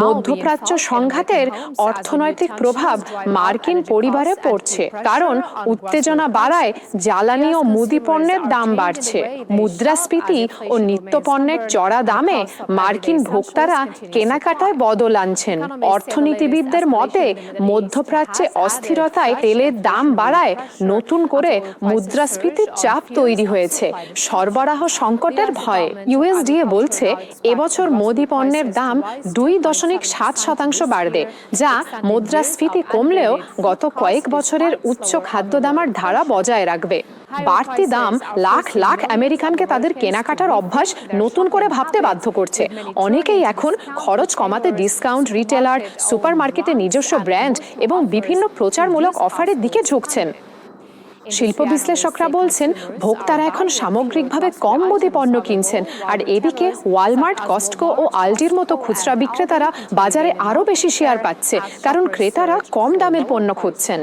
মধ্যপ্রাচ্য সংঘাতের অর্থনৈতিক প্রভাব মার্কিন পরিবারে পড়ছে, কারণ উত্তেজনা বাড়ায় জ্বালানি ও মুদি পণ্যের দাম বাড়ছে। মুদ্রাস্ফীতি ও নিত্যপণ্যের চড়া দামে মার্কিন ভোক্তারা কেনাকাটায় বদল আনছেন। অর্থনীতিবিদদের মতে, মধ্যপ্রাচ্যে অস্থিরতায় তেলের দাম বাড়ায় নতুন করে মুদ্রাস্ফীতির চাপ তৈরি হয়েছে। সরবরাহ সংকটের ভয়ে ইউএসডিএ বলছে এবছর মোদি পণ্যের দাম 2.7% বাড়বে, যা মুদ্রাস্ফীতি কমলেও গত কয়েক বছরের উচ্চ খাদ্যদামের ধারা বজায় রাখবে। বাড়তি দাম লাখ লাখ আমেরিকানকে তাদের কেনাকাটার অভ্যাস নতুন করে ভাবতে বাধ্য করছে। অনেকেই এখন খরচ কমাতে ডিসকাউন্ট, রিটেলার, সুপারমার্কেটে নিজস্ব ব্র্যান্ড এবং বিভিন্ন প্রচারমূলক অফারের দিকে ঝুঁকছেন। শিল্প বিশ্লেষকরা বলছেন ভোক্তারা এখন সামগ্রিকভাবে কম মুদি পণ্য কিনছেন, আর এদিকে ওয়ালমার্ট, কস্টকো ও আলডির মতো খুচরা বিক্রেতারা বাজারে আরও বেশি শেয়ার পাচ্ছে, কারণ ক্রেতারা কম দামের পণ্য খুঁজছেন।